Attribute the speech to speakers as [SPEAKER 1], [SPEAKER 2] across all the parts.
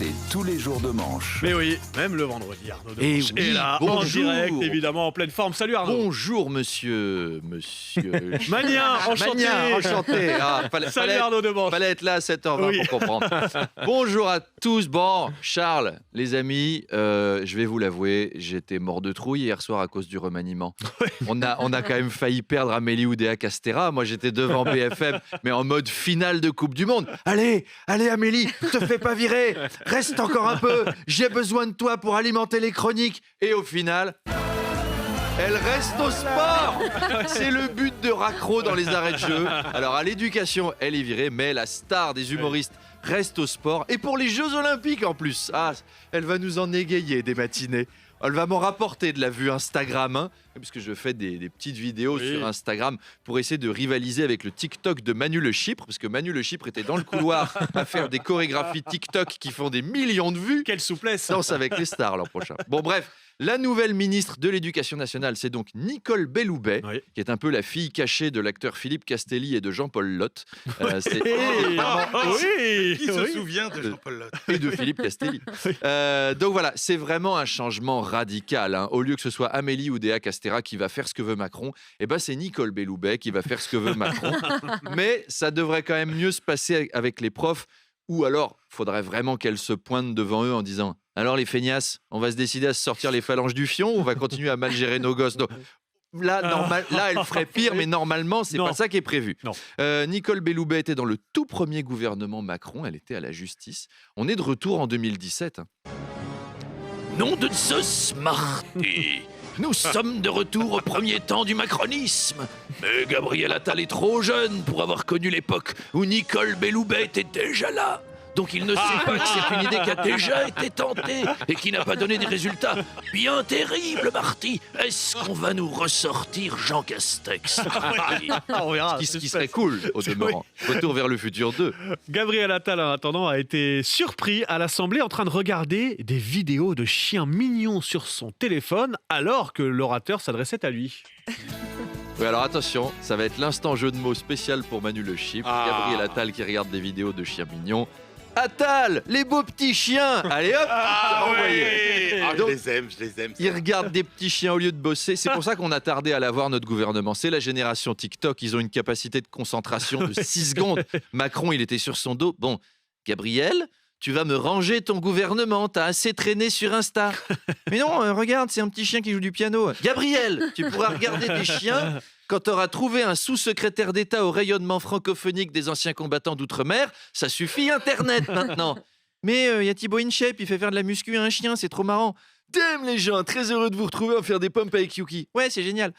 [SPEAKER 1] c'est tous les jours de manche.
[SPEAKER 2] Mais oui, même le vendredi, Arnaud de
[SPEAKER 3] Eh
[SPEAKER 2] Manche
[SPEAKER 3] oui,
[SPEAKER 2] est là, en
[SPEAKER 3] bonjour.
[SPEAKER 2] direct, évidemment, en pleine forme. Salut Arnaud.
[SPEAKER 3] Bonjour monsieur.
[SPEAKER 2] Mania, enchanté.
[SPEAKER 3] Mania, enchanté.
[SPEAKER 2] Salut Arnaud de Manche.
[SPEAKER 3] Fallait être là à 7h20
[SPEAKER 2] Oui.
[SPEAKER 3] pour comprendre. Bonjour à tous. Bon, Charles, les amis, je vais vous l'avouer, j'étais mort de trouille hier soir à cause du remaniement. On a quand même failli perdre Amélie Oudéa-Castéra. Moi, j'étais devant BFM, mais en mode finale de Coupe du Monde. Allez, Amélie, te fais pas virer. Reste encore un peu. J'ai besoin de toi pour alimenter les chroniques. Et au final... elle reste au sport. C'est le but de Raccro dans les arrêts de jeu. Alors à l'éducation, elle est virée, mais la star des humoristes reste au sport. Et pour les Jeux Olympiques en plus, elle va nous en égayer des matinées. Elle va m'en rapporter de la vue Instagram, hein, puisque je fais des petites vidéos sur Instagram pour essayer de rivaliser avec le TikTok de Manu Le Chypre, parce que Manu Le Chypre était dans le couloir à faire des chorégraphies TikTok qui font des millions de vues.
[SPEAKER 2] Quelle souplesse.
[SPEAKER 3] Danse avec les stars l'an prochain. Bon, bref, la nouvelle ministre de l'Éducation nationale, c'est donc Nicole Belloubet,
[SPEAKER 2] Oui.
[SPEAKER 3] qui est un peu la fille cachée de l'acteur Philippe Castelli et de Jean-Paul Lotte. C'est
[SPEAKER 2] Oui,
[SPEAKER 4] Qui se
[SPEAKER 2] oui.
[SPEAKER 4] souvient de Jean-Paul Lotte?
[SPEAKER 3] et de Philippe Castelli. Donc voilà, c'est vraiment un changement radical. Hein. Au lieu que ce soit Amélie Oudéa-Castéra qui va faire ce que veut Macron, c'est Nicole Belloubet qui va faire ce que veut Macron. Mais ça devrait quand même mieux se passer avec les profs. Ou alors, faudrait vraiment qu'elle se pointe devant eux en disant « Alors les feignasses, on va se décider à se sortir les phalanges du fion ou on va continuer à mal gérer nos gosses ?» Donc, là, elle ferait pire, mais normalement, c'est
[SPEAKER 2] Non.
[SPEAKER 3] pas ça qui est prévu.
[SPEAKER 2] Non.
[SPEAKER 3] Nicole Belloubet était dans le tout premier gouvernement Macron, elle était à la justice. On est de retour en 2017. Nom de Zeus, Marty. Nous sommes de retour au premier temps du macronisme. Mais Gabriel Attal est trop jeune pour avoir connu l'époque où Nicole Belloubet était déjà là. Donc il ne sait pas que c'est une idée qui a déjà été tentée et qui n'a pas donné des résultats bien terribles, Marty. Est-ce qu'on va nous ressortir Jean Castex?
[SPEAKER 2] On verra.
[SPEAKER 3] Ce qui serait cool, au demeurant. Retour vers le futur 2.
[SPEAKER 2] Gabriel Attal, en attendant, a été surpris à l'Assemblée en train de regarder des vidéos de chiens mignons sur son téléphone alors que l'orateur s'adressait à lui.
[SPEAKER 3] Oui, alors attention, ça va être l'instant jeu de mots spécial pour Manu Le Chypre. Gabriel Attal qui regarde des vidéos de chiens mignons. Attal, les beaux petits chiens. Allez hop, envoyé.
[SPEAKER 4] Je
[SPEAKER 3] Donc,
[SPEAKER 4] les aime.
[SPEAKER 3] ils regardent des petits chiens au lieu de bosser. C'est pour ça qu'on a tardé à l'avoir, notre gouvernement. C'est la génération TikTok. Ils ont une capacité de concentration de 6 secondes. Macron, il était sur son dos. Bon, Gabriel, tu vas me ranger ton gouvernement. T'as assez traîné sur Insta. Mais non, regarde, c'est un petit chien qui joue du piano. Gabriel, tu pourras regarder des chiens quand tu auras trouvé un sous-secrétaire d'État au rayonnement francophonique des anciens combattants d'outre-mer. Ça suffit, Internet, maintenant. Mais il y a Thibaut InShape, il fait faire de la muscu à un chien, c'est trop marrant. Damn les gens, très heureux de vous retrouver à faire des pompes avec Yuki. Ouais, c'est génial.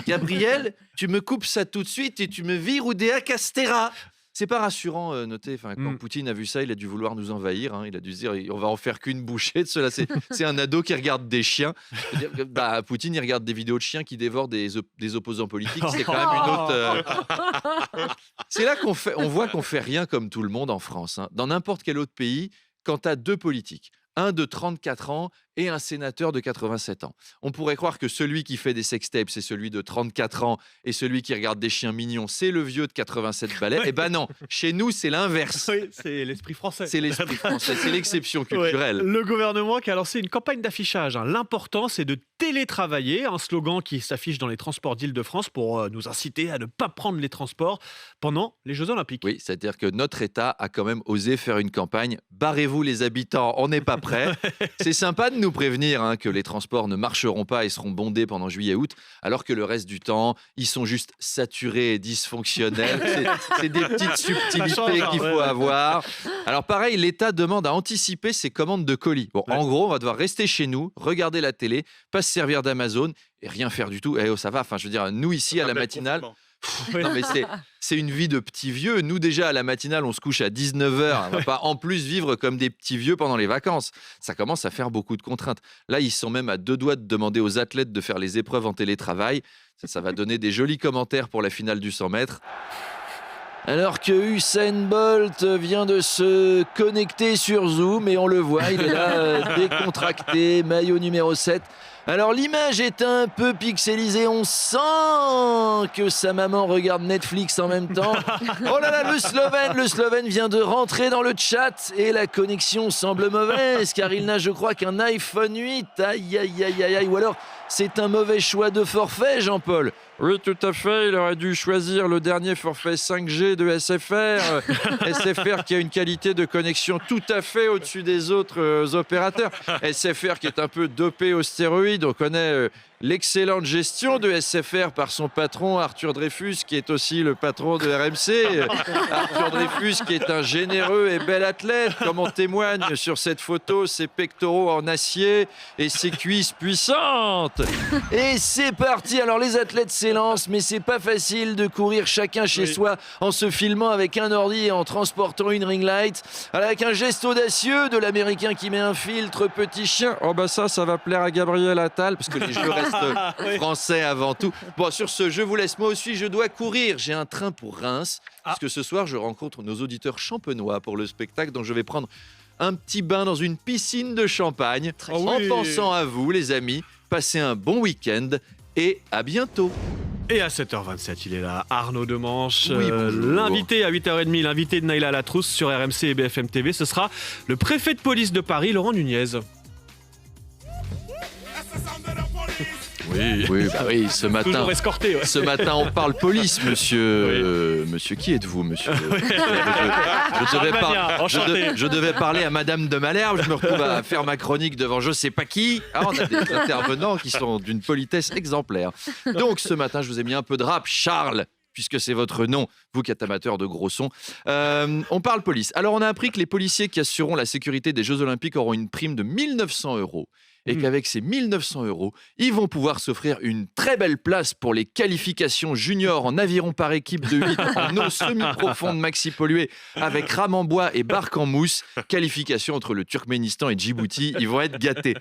[SPEAKER 3] Gabriel, tu me coupes ça tout de suite et tu me vires Oudéa-Castéra. C'est pas rassurant, notez. Quand Poutine a vu ça, il a dû vouloir nous envahir. Hein. Il a dû se dire, on va en faire qu'une bouchée de cela. C'est un ado qui regarde des chiens. C'est-à-dire que, Poutine, il regarde des vidéos de chiens qui dévorent des opposants politiques. C'est quand même une autre. C'est là on voit qu'on fait rien comme tout le monde en France. Hein. Dans n'importe quel autre pays, quand tu as 2 politiques, un de 34 ans et un sénateur de 87 ans. On pourrait croire que celui qui fait des sextapes, c'est celui de 34 ans et celui qui regarde des chiens mignons, c'est le vieux de 87 balais. Eh ben non, chez nous, c'est l'inverse.
[SPEAKER 2] Oui, c'est l'esprit français.
[SPEAKER 3] C'est l'esprit français, c'est l'exception culturelle.
[SPEAKER 2] Ouais. Le gouvernement qui a lancé une campagne d'affichage. Hein. L'important, c'est de télétravailler, un slogan qui s'affiche dans les transports d'Île-de-France pour nous inciter à ne pas prendre les transports pendant les Jeux Olympiques.
[SPEAKER 3] Oui, c'est-à-dire que notre État a quand même osé faire une campagne. Barrez-vous les habitants, on n'est pas prêts. C'est sympa de nous prévenir que les transports ne marcheront pas et seront bondés pendant juillet-août, alors que le reste du temps, ils sont juste saturés et dysfonctionnels. C'est des petites subtilités qu'il faut avoir. Alors pareil, l'État demande à anticiper ses commandes de colis. Bon, en gros, on va devoir rester chez nous, regarder la télé, pas se servir d'Amazon et rien faire du tout. Ça va, je veux dire, nous ici à la matinale... Non mais c'est une vie de petits vieux. Nous déjà à la matinale on se couche à 19h. On va pas en plus vivre comme des petits vieux pendant les vacances. Ça commence à faire beaucoup de contraintes. Là ils sont même à 2 doigts de demander aux athlètes de faire les épreuves en télétravail. Ça va donner des jolis commentaires pour la finale du 100 mètres. Alors que Usain Bolt vient de se connecter sur Zoom et on le voit, il est là décontracté, maillot numéro 7. Alors l'image est un peu pixelisée, on sent que sa maman regarde Netflix en même temps. Oh là là, le Slovène vient de rentrer dans le chat et la connexion semble mauvaise car il n'a, je crois, qu'un iPhone 8. Aïe aïe aïe aïe aïe, ou alors c'est un mauvais choix de forfait, Jean-Paul. Oui, tout à fait. Il aurait dû choisir le dernier forfait 5G de SFR. SFR qui a une qualité de connexion tout à fait au-dessus des autres opérateurs. SFR qui est un peu dopé aux stéroïdes. On connaît l'excellente gestion de SFR par son patron Arthur Dreyfus, qui est aussi le patron de RMC. Arthur Dreyfus qui est un généreux et bel athlète, comme on témoigne sur cette photo, ses pectoraux en acier et ses cuisses puissantes. Et c'est parti. Alors les athlètes s'élancent, mais c'est pas facile de courir chacun chez soi en se filmant avec un ordi et en transportant une ring light. Avec un geste audacieux de l'Américain qui met un filtre petit chien. Oh bah ça va plaire à Gabriel Attal, parce que les jeux restent français avant tout. Bon, sur ce, je vous laisse. Moi aussi, je dois courir. J'ai un train pour Reims, parce que ce soir, je rencontre nos auditeurs champenois pour le spectacle, donc je vais prendre un petit bain dans une piscine de champagne, en pensant à vous, les amis. Passez un bon week-end et à bientôt.
[SPEAKER 2] Et à 7h27, il est là, Arnaud Demanche.
[SPEAKER 3] Oui, bonjour.
[SPEAKER 2] L'invité à 8h30, l'invité de Naïla Latrousse sur RMC et BFM TV, ce sera le préfet de police de Paris, Laurent Nunez. Oui, ce matin.
[SPEAKER 3] Toujours escorté, ouais. Ce matin, on parle police, monsieur. Monsieur, qui êtes-vous, monsieur? Je devais parler à Madame de Malherbe. Je me retrouve à faire ma chronique devant je sais pas qui. Ah, on a des intervenants qui sont d'une politesse exemplaire. Donc, ce matin, je vous ai mis un peu de rap, Charles, puisque c'est votre nom, vous qui êtes amateur de gros sons. On parle police. Alors, on a appris que les policiers qui assureront la sécurité des Jeux Olympiques auront une prime de 1 900 €. Et qu'avec ces 1 900 €, ils vont pouvoir s'offrir une très belle place pour les qualifications juniors en aviron par équipe de 8 en eau semi-profonde maxi polluée avec rame en bois et barque en mousse. Qualification entre le Turkménistan et Djibouti. Ils vont être gâtés.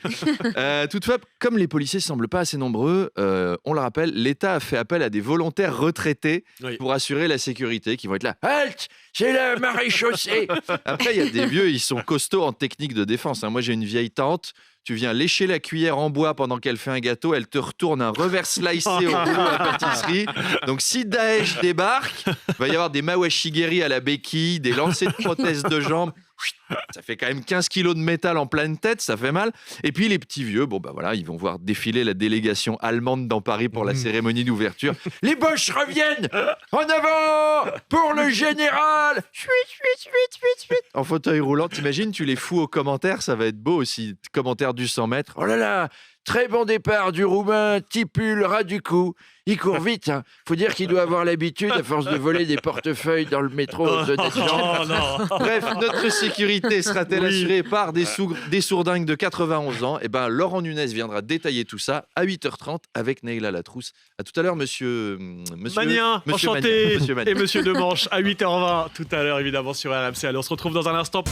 [SPEAKER 3] Toutefois, comme les policiers ne semblent pas assez nombreux, on le rappelle, l'État a fait appel à des volontaires retraités pour assurer la sécurité, qui vont être là. Halte, c'est la maréchaussée. Après, il y a des vieux, ils sont costauds en technique de défense. Moi, j'ai une vieille tante. Tu viens lécher la cuillère en bois pendant qu'elle fait un gâteau, elle te retourne un revers slicé au rouleau à pâtisserie. Donc si Daesh débarque, il va y avoir des mawashigeri à la béquille, des lancers de prothèses de jambes. Ça fait quand même 15 kilos de métal en pleine tête, ça fait mal. Et puis les petits vieux, ils vont voir défiler la délégation allemande dans Paris pour la cérémonie d'ouverture. Les Boches reviennent. En avant pour le général. En fauteuil roulant, t'imagines, tu les fous aux commentaires, ça va être beau aussi. Commentaires du 100 mètres. Oh là là, très bon départ du Roumain, Tipul, ras du cou. Il court vite, hein. Faut dire qu'il doit avoir l'habitude, à force de voler des portefeuilles dans le métro de gens. Bref, notre sécurité sera-t-elle assurée par des sourdingues de 91 ans? Laurent Nunez viendra détailler tout ça à 8h30 avec Naïla Latrousse. À tout à l'heure, monsieur
[SPEAKER 2] Magnien, enchanté. Et monsieur Demanche à 8h20 tout à l'heure, évidemment, sur RMC. Allez, on se retrouve dans un instant.